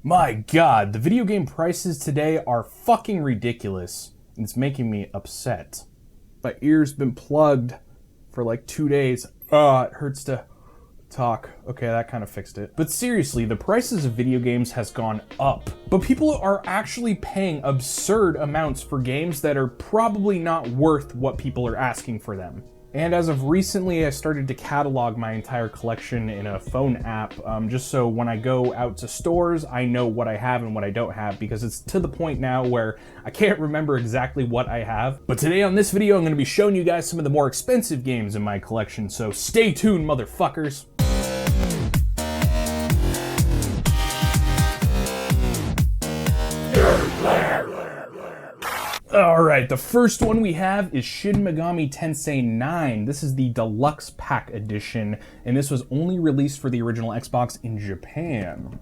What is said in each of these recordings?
My god, the video game prices today are fucking ridiculous. And it's making me upset. My ear's been plugged for like 2 days. It hurts to talk. Okay, that kind of fixed it. But seriously, the prices of video games has gone up. But people are actually paying absurd amounts for games that are probably not worth what people are asking for them. And as of recently, I started to catalog my entire collection in a phone app, just so when I go out to stores, I know what I have and what I don't have, because it's to the point now where I can't remember exactly what I have. But today on this video, I'm going to be showing you guys some of the more expensive games in my collection, so stay tuned, motherfuckers. Alright, the first one we have is Shin Megami Tensei 9. This is the Deluxe Pack Edition, and this was only released for the original Xbox in Japan.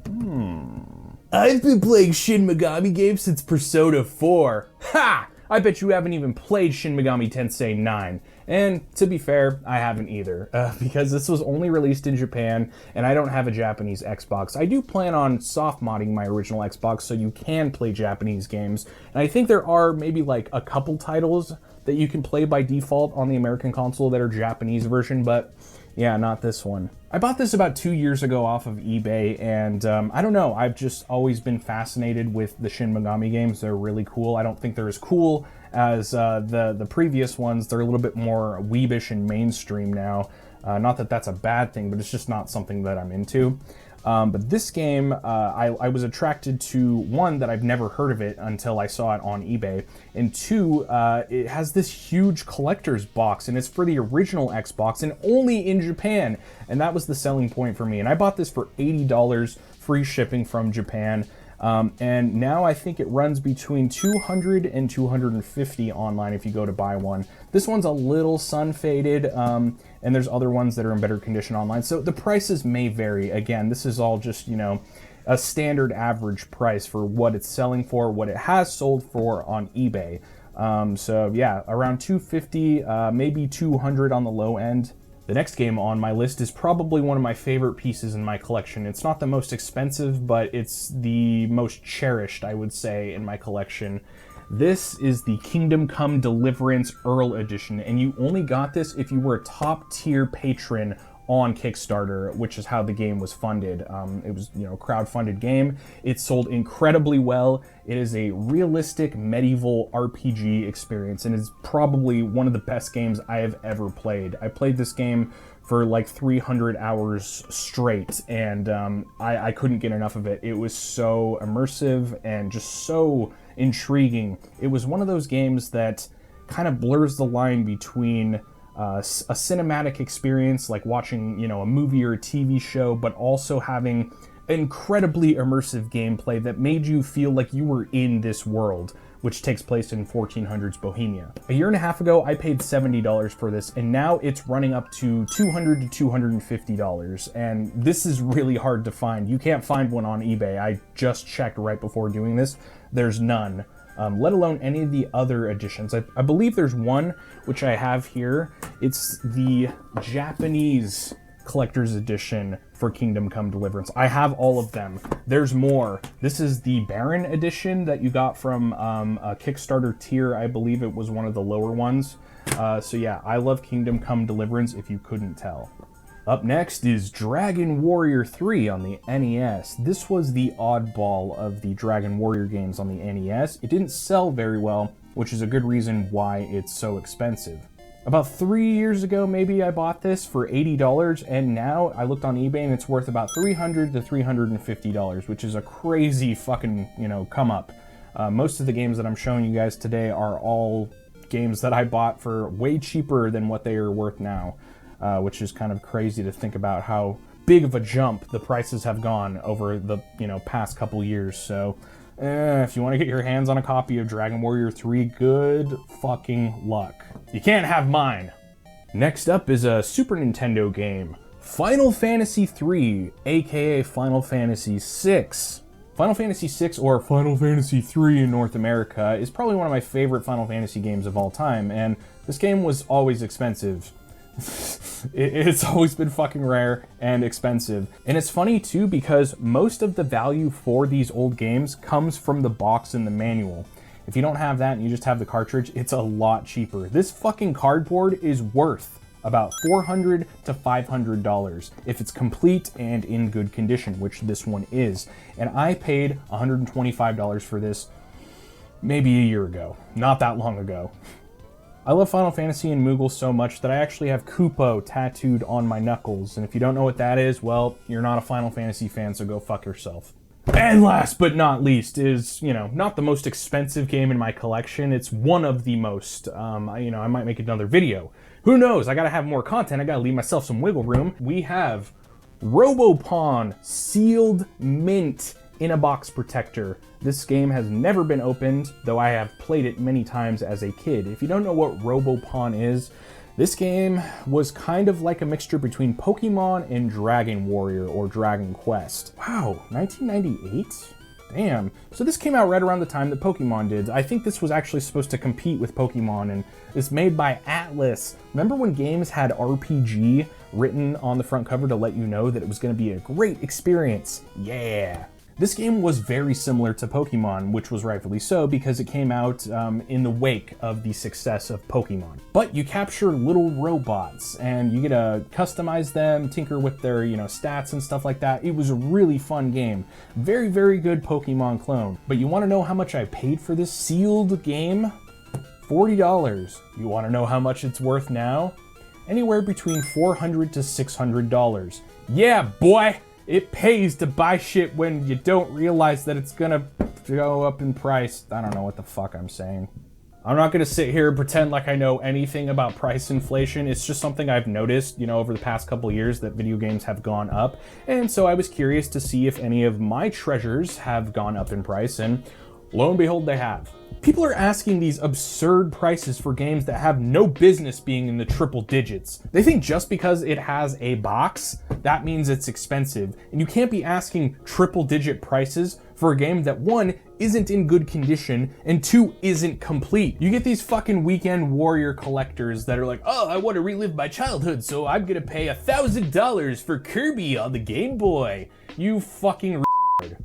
I've been playing Shin Megami games since Persona 4. Ha! I bet you haven't even played Shin Megami Tensei 9. And to be fair, I haven't either, because this was only released in Japan, and I don't have a Japanese Xbox. I do plan on soft modding my original Xbox so you can play Japanese games, and I think there are maybe like a couple titles that you can play by default on the American console that are Japanese version, but yeah, not this one. I bought this about 2 years ago off of eBay, and I don't know, I've just always been fascinated with the Shin Megami games. They're really cool. I don't think they're as cool as the previous ones. They're a little bit more weebish and mainstream now. Not that that's a bad thing, but it's just not something that I'm into. But this game, I was attracted to, one, that I've never heard of it until I saw it on eBay, and two, it has this huge collector's box, and it's for the original Xbox, and only in Japan, and that was the selling point for me. And I bought this for $80, free shipping from Japan, and now I think it runs between $200 and $250 online if you go to buy one. This one's a little sun-faded, and there's other ones that are in better condition online, so the prices may vary. Again, this is all just, you know, a standard average price for what it's selling for, what it has sold for on eBay. So yeah, around $250, maybe $200 on the low end. The next game on my list is probably one of my favorite pieces in my collection. It's not the most expensive, but it's the most cherished, I would say, in my collection. This is the Kingdom Come Deliverance Earl Edition, and you only got this if you were a top tier patron on Kickstarter, which is how the game was funded. It was, you know, a crowd-funded game. It sold incredibly well. It is a realistic medieval RPG experience, and it's probably one of the best games I have ever played. I played this game for like 300 hours straight, and I couldn't get enough of it. It was so immersive and just so intriguing. It was one of those games that kind of blurs the line between a cinematic experience, like watching, you know, a movie or a TV show, but also having incredibly immersive gameplay that made you feel like you were in this world, which takes place in 1400s Bohemia. A year and a half ago, I paid $70 for this, and now it's running up to $200 to $250, and this is really hard to find. You can't find one on eBay. I just checked right before doing this. There's none. Let alone any of the other editions. I believe there's one, which I have here. It's the Japanese Collector's Edition for Kingdom Come Deliverance. I have all of them. There's more. This is the Baron Edition that you got from a Kickstarter tier. I believe it was one of the lower ones. So yeah, I love Kingdom Come Deliverance, if you couldn't tell. Up next is Dragon Warrior 3 on the NES. This was the oddball of the Dragon Warrior games on the NES. It didn't sell very well, which is a good reason why it's so expensive. About 3 years ago, maybe, I bought this for $80, and now I looked on eBay and it's worth about $300 to $350, which is a crazy fucking, you know, come up. Most of the games that I'm showing you guys today are all games that I bought for way cheaper than what they are worth now. Which is kind of crazy to think about how big of a jump the prices have gone over the, you know, past couple years. So if you want to get your hands on a copy of Dragon Warrior 3, good fucking luck. You can't have mine. Next up is a Super Nintendo game, Final Fantasy 3, aka Final Fantasy 6. Final Fantasy 6, or Final Fantasy 3 in North America, is probably one of my favorite Final Fantasy games of all time, and this game was always expensive. It's always been fucking rare and expensive. And it's funny too, because most of the value for these old games comes from the box and the manual. If you don't have that and you just have the cartridge, it's a lot cheaper. This fucking cardboard is worth about $400 to $500 if it's complete and in good condition, which this one is. And I paid $125 for this maybe a year ago, not that long ago. I love Final Fantasy and Moogle so much that I actually have Kupo tattooed on my knuckles. And if you don't know what that is, well, you're not a Final Fantasy fan, so go fuck yourself. And last but not least is, not the most expensive game in my collection. It's one of the most. I might make another video. Who knows? I gotta have more content. I gotta leave myself some wiggle room. We have Robo Pawn Sealed Mint in a box protector. This game has never been opened, though I have played it many times as a kid. If you don't know what Robo Pawn is, this game was kind of like a mixture between Pokemon and Dragon Warrior or Dragon Quest. Wow, 1998? Damn. So this came out right around the time that Pokemon did. I think this was actually supposed to compete with Pokemon, and it's made by Atlas. Remember when games had RPG written on the front cover to let you know that it was going to be a great experience? Yeah. This game was very similar to Pokemon, which was rightfully so because it came out in the wake of the success of Pokemon. But you capture little robots and you get to customize them, tinker with their stats and stuff like that. It was a really fun game. Very, very good Pokemon clone. But you want to know how much I paid for this sealed game? $40. You want to know how much it's worth now? Anywhere between $400 to $600. Yeah, boy! It pays to buy shit when you don't realize that it's gonna go up in price. I don't know what the fuck I'm saying. I'm not gonna sit here and pretend like I know anything about price inflation. It's just something I've noticed, over the past couple years that video games have gone up. And so I was curious to see if any of my treasures have gone up in price, and lo and behold, they have. People are asking these absurd prices for games that have no business being in the triple digits. They think just because it has a box, that means it's expensive. And you can't be asking triple digit prices for a game that one, isn't in good condition, and two, isn't complete. You get these fucking weekend warrior collectors that are like, oh, I want to relive my childhood, so I'm gonna pay $1,000 for Kirby on the Game Boy. You fucking retard.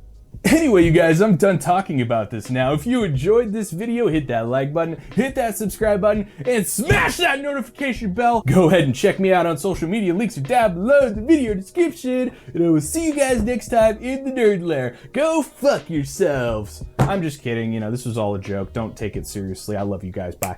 Anyway, you guys, I'm done talking about this now. If you enjoyed this video, hit that like button, hit that subscribe button, and smash that notification bell. Go ahead and check me out on social media. Links are down below in the video description. And I will see you guys next time in the Nerd Lair. Go fuck yourselves. I'm just kidding. This was all a joke. Don't take it seriously. I love you guys. Bye.